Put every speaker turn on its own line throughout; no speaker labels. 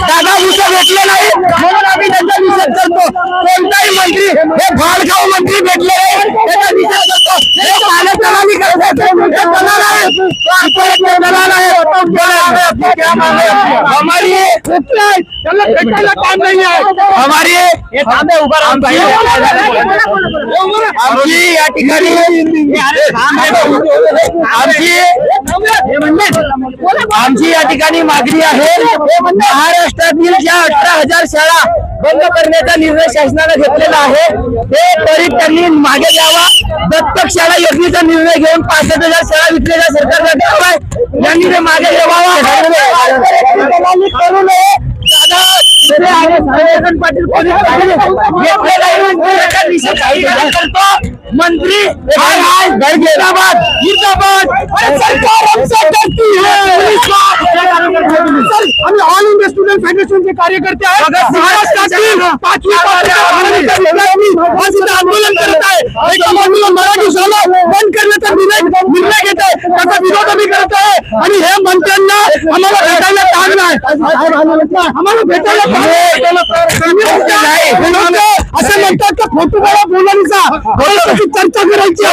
दादा भुसे भेटले नाही म्हणून आम्ही त्याचा निषेध करतो। कोणताही मंत्री हे भाडखाऊ मंत्री भेटले नाही त्याचा निषेध करतो। हे पालकमंत्री करतात हमारी टाइम नहीं है हमारी आमची या ठिकाणी आमची या ठिकाणी मागणी आहे। महाराष्ट्रातील ज्या 18,000 शाळा बंद करण्याचा निर्णय शासनाने घेतलेला आहे ते त्वरित त्यांनी मागे घ्यावा। दत्तक शाळा योजनेचा निर्णय घेऊन 65,000 शाळा विकलेल्या सरकारला द्यावा यांनी ते मागे घ्यावा। करू नये दादा पाटील मंत्री जिंदाबाद जिंदाबाद सरकार हमसे डरती है। हम ऑल इंडिया स्टूडेंट फेडरेशन के कार्यकर्ते हैं। महाराष्ट्रातील 5वी आंदोलन करत आहे। मराठी शाळा बंद करण्याचा निर्णय घेत आहे त्याचा विरोध आम्ही करत आहे आणि हे मंत्र्यांना आम्हाला भेटायला टाळ नाही आम्हाला भेटायला असं म्हणतात का फोटो काढा बोलायचा चर्चा करायची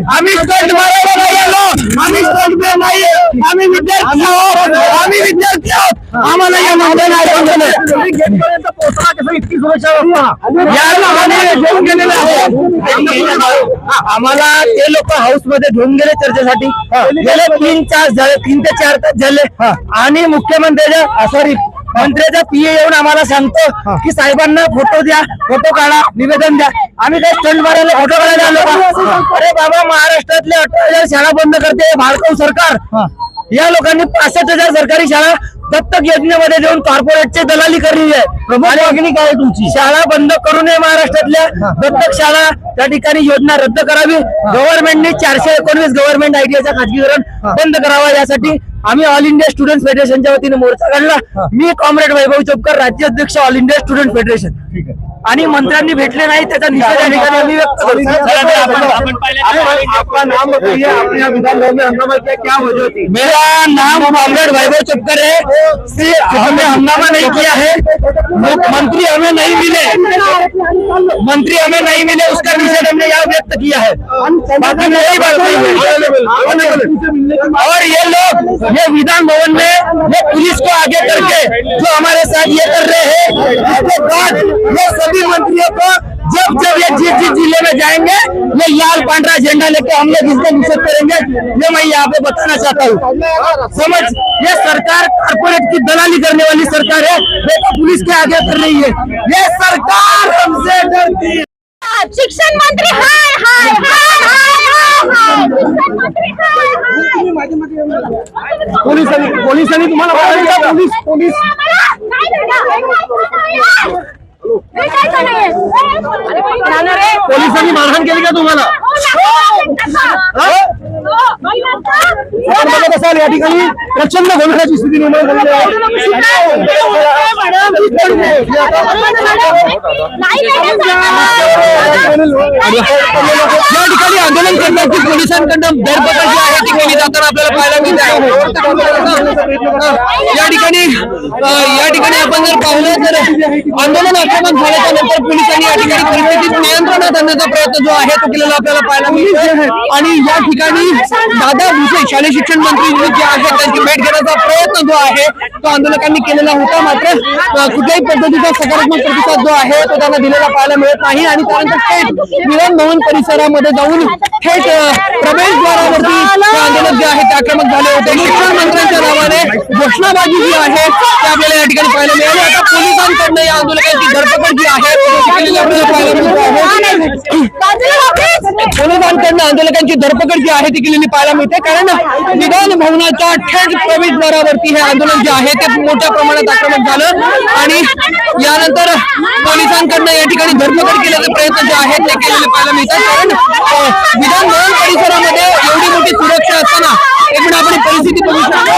आम्ही स्टंट मारायला नाही आलो आम्ही स्टंट नाही आम्ही विद्यार्थी आहोत आम्हाला या मागण्या नाही गेटपर्यंत पोहोचला कसं इतकी सुरक्षा घेऊन गेलेले आहे। आम्हाला ते लोक हाऊस मध्ये घेऊन गेले चर्चेसाठी गेले 3 ते 4 तास झाले आणि मुख्यमंत्र्याच्या सॉरी मंत्र्याचा पीए येऊन आम्हाला सांगतो की साहेबांना फोटो द्या फोटो काढा निवेदन द्या। आम्ही काही स्टंट मारायला फोटो काढायला आलो का? अरे बाबा महाराष्ट्रातले 18,000 शाळा बंद करते भाडखाऊ सरकार। या लोकांनी 65,000 सरकारी शाळा दत्तक योजनेमध्ये देऊन कॉर्पोरेटची दलाली करली आहे। मागणी काय तुमची? शाळा बंद करू नये महाराष्ट्रातल्या दत्तक शाळा त्या ठिकाणी योजना रद्द करावी। गव्हर्नमेंटने 419 गव्हर्नमेंट आयटीआयचं खाजगीकरण बंद करावं यासाठी आम्ही ऑल इंडिया स्टुडंट फेडरेशनच्या वतीने मोर्चा काढला। मी कॉम्रेड वैभव चोपकर राज्याध्यक्ष ऑल इंडिया स्टुडंट फेडरेशन आणि मंत्र्यांनी भेटले नाही त्याचा निषेध या ठिकाणी आम्ही व्यक्त करतो। मेरा नाम कॉम्रेड वैभव चोपकर है। हमने हंगामा नहीं किया है। मंत्री हमें नहीं मिले उसका निषेध हमने यहाँ व्यक्त किया है। बाकी यही बात नहीं है। और ये लोग ये विधान भवन में ये पुलिस को आगे करके जो हमारे साथ ये कर रहे हैं इसके बाद ये सभी मंत्रियों को जब ये जिस जिले में जाएंगे ये लाल पांडरा झंडा लेके हम लोग इसका निषेध करेंगे। ये मैं यहाँ पे बताना चाहता हूँ। समझ ये सरकार कॉर्पोरेट की दलाली करने वाली सरकार है बेटा पुलिस के आगे कर रही है। ये सरकार हमसे डरती है।
शिक्षण मंत्री हाय हाय हाय हाय
पोलिसांनी तुम्हाला पोलीस पोलिसांनी मारहाण केली का तुम्हाला? आपण बघत असाल या ठिकाणी प्रचंड गोंधळाची स्थिती निर्माण झालेली आहे. या ठिकाणी आंदोलन करण्याची पोलिसांकडून धरपकड जी आहे ती केली जाताना आपल्याला पाहायला मिळत आहे. या ठिकाणी आपण जर पाहिलं तर आंदोलन आक्रमक झाल्याच्या नंतर पोलिसांनी या ठिकाणी परिस्थिती नियंत्रणात आणण्याचा प्रयत्न जो आहे तो केलेला आपल्याला पाहायला मिळतो. आणि या ठिकाणी दादा भुसे शालेय शिक्षण मंत्री जे आहेत त्यांची भेट घेण्याचा प्रयत्न जो आहे तो आंदोलकांनी केलेला होता. मात्र कुठल्याही पद्धतीचा सकारात्मक प्रतिसाद जो आहे तो त्यांना दिलेला पाहायला मिळत नाही. आणि त्यानंतर थेट विधान भवन परिसरामध्ये जाऊन थेट प्रवेशद्वारावरती हे आंदोलक जे आहे ते आक्रमक झाले होते. शिक्षण मंत्र्यांच्या नावाने घोषणाबाजी जी आहे ते आपल्याला या ठिकाणी पाहायला मिळाली. आता पोलिसांकडनं या आंदोलकांची धरपकड जी आहे ती केलेली आपल्याला पाहायला मिळत आहे. पोलिसांकडनं आंदोलकांची धरपकड जी आहे ती केलेली पाहायला मिळते. कारण विधान भवनाच्या थेट प्रवेशद्वारावरती हे आंदोलन जे आहे ते मोठ्या प्रमाणात आक्रमक झालं. आणि यानंतर पोलिसांकडनं या ठिकाणी धरपकड केल्याचे प्रयत्न जे आहेत ते केलेले पाहायला मिळतात. कारण विधान भवन परिसरामध्ये एवढी मोठी सुरक्षा असताना एकूण आपण परिस्थिती बघू शकतो.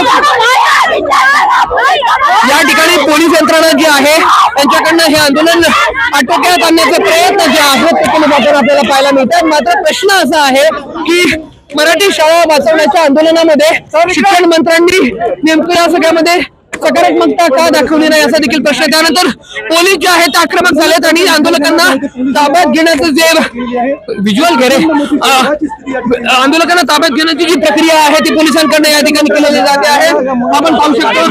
या ठिकाणी पोलीस यंत्रणा जी आहे त्यांच्याकडनं हे आंदोलन आटोक्यात आणण्याचे प्रयत्न जे आहेत ते केले जाताना आपल्याला पाहायला मिळतात. मात्र प्रश्न असा आहे की मराठी शाळा वाचवण्याच्या आंदोलनामध्ये शिक्षण मंत्र्यांनी नेमकं या सगळ्यामध्ये सकारात्मकता का दाखवली नाही असा देखील प्रश्न. त्यानंतर पोलीस जे आहेत आक्रमक झालेत आणि आंदोलकांना ताब्यात घेण्याचं जे व्हिज्युअल घेरे आंदोलकांना ताब्यात घेण्याची जी प्रक्रिया आहे ती पोलिसांकडनं या ठिकाणी केलेली जाते आहे. आपण पाहू शकतो.